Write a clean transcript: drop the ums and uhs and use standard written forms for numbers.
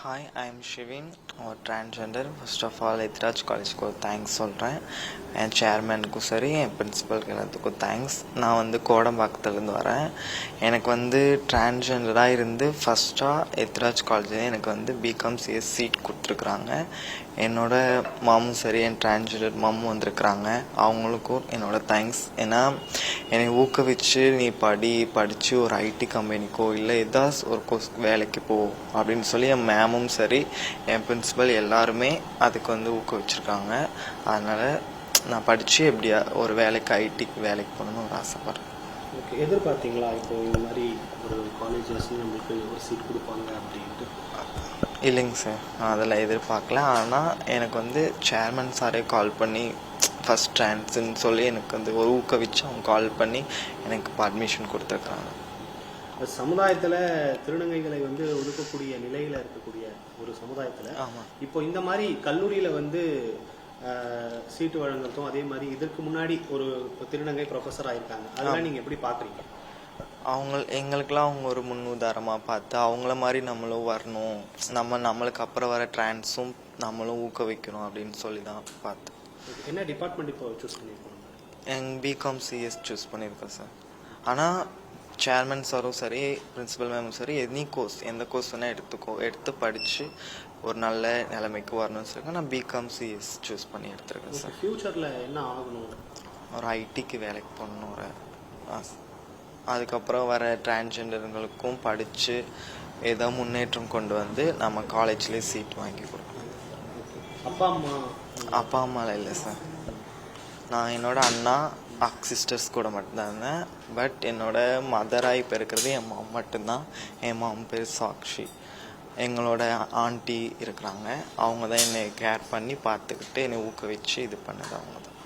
Hi, I'm Shivin, or transgender. First of all, Etraj College को thanks சொல்கிறேன். என் சேர்மேனுக்கும் சரி என் பிரின்சிபலுக்கு எல்லாத்துக்கும் தேங்க்ஸ். நான் வந்து கோடம்பாக்கத்துலேருந்து வரேன். எனக்கு வந்து டிரான்ஸ்ஜெண்டராக இருந்து ஃபஸ்ட்டாக எத்ராஜ் காலேஜில் எனக்கு வந்து பிகாம் சிஎஸ் சீட் கொடுத்துருக்குறாங்க. என்னோட மாமும் சரி என் டிரான்ஸ்ஜெண்டர் மாமும் வந்திருக்கிறாங்க. அவங்களுக்கும் என்னோட தேங்க்ஸ். ஏன்னா என்னை ஊக்குவிச்சு நீ படித்து ஒரு ஐடி கம்பெனிக்கோ இல்லை ஏதாவது ஒரு வேலைக்கு போ அப்படின்னு சொல்லி என் மேமும் சரி என் பிரின்சிபல் எல்லாருமே அதுக்கு வந்து ஊக்குவிச்சிருக்காங்க. அதனால் நான் படித்து எப்படியா ஒரு வேலைக்கு ஐடிக்கு வேலைக்கு போகணுன்னு ஒரு ஆசைப்பட்றேன். ஓகே, எதிர்பார்த்தீங்களா இப்போது இந்த மாதிரி ஒரு காலேஜஸ் நம்மளுக்கு ஒரு சீட் கொடுப்பாங்க அப்படின்ட்டு? இல்லைங்க சார், நான் அதெல்லாம் எதிர்பார்க்கல. ஆனால் எனக்கு வந்து சேர்மன் சாரே கால் பண்ணி ஃபஸ்ட் ட்ரான்ஸ்ன்னு சொல்லி எனக்கு வந்து ஒரு ஊக்குவிச்சு அவங்க கால் பண்ணி எனக்கு இப்போ அட்மிஷன் கொடுத்துருக்குறாங்க. சமுதாயத்தில் திருநங்கைகளை வந்து ஒதுக்கக்கூடிய நிலையில் இருக்கக்கூடிய ஒரு சமுதாயத்தில் இப்போ இந்த மாதிரி கல்லூரியில் வந்து சீட்டு வழங்கத்தும் அதே மாதிரி இதற்கு முன்னாடி ஒரு திருநங்கை ப்ரொஃபஸர் ஆயிருக்காங்க, அதெல்லாம் நீங்கள் எப்படி பார்க்குறீங்க? எங்களுக்கெல்லாம் அவங்க ஒரு முன்னுதாரணமாக பார்த்து அவங்கள மாதிரி நம்மளும் வரணும், நம்மளுக்கு அப்புறம் வர ட்ரான்ஸும் நம்மளும் ஊக்குவிக்கணும் அப்படின்னு சொல்லி தான் பார்த்து. என்ன டிபார்ட்மெண்ட் இப்போ சூஸ் பண்ணியிருக்கோம்? எங்கள் பிகாம் சிஎஸ் சூஸ் பண்ணியிருக்கேன் சார். ஆனால் சேர்மன் சாரும் சரி பிரின்சிபல் மேமும் சரி எந்த கோர்ஸ் வேணால் எடுத்து படித்து ஒரு நல்ல நிலைமைக்கு வரணும்னு சொல்லி நான் பிகாம் சிஎஸ் சூஸ் பண்ணி எடுத்துருக்கேன் சார். ஃப்யூச்சரில் என்ன ஆகணும்? ஒரு ஐடிக்கு வேலைக்கு போகணும் ஒரு அதுக்கப்புறம் வர டிரான்ஸ்ஜெண்டர்களுக்கும் படித்து ஏதோ முன்னேற்றம் கொண்டு வந்து நம்ம காலேஜ்லேயே சீட் வாங்கி கொடுக்கணும். அப்பா அம்மாலாம் இல்லை சார். நான் என்னோட அண்ணா சிஸ்டர்ஸ் கூட மட்டும்தான் இருந்தேன். பட் என்னோட மதராக இப்போ இருக்கிறது என் மாம் மட்டும்தான். என் மாம் பேர் சாக்ஷி. எங்களோட ஆண்டி இருக்கிறாங்க, அவங்க தான் என்னை கேர் பண்ணி பார்த்துக்கிட்டு என்னை ஊக்குவிச்சு இது பண்ணது அவங்க தான்.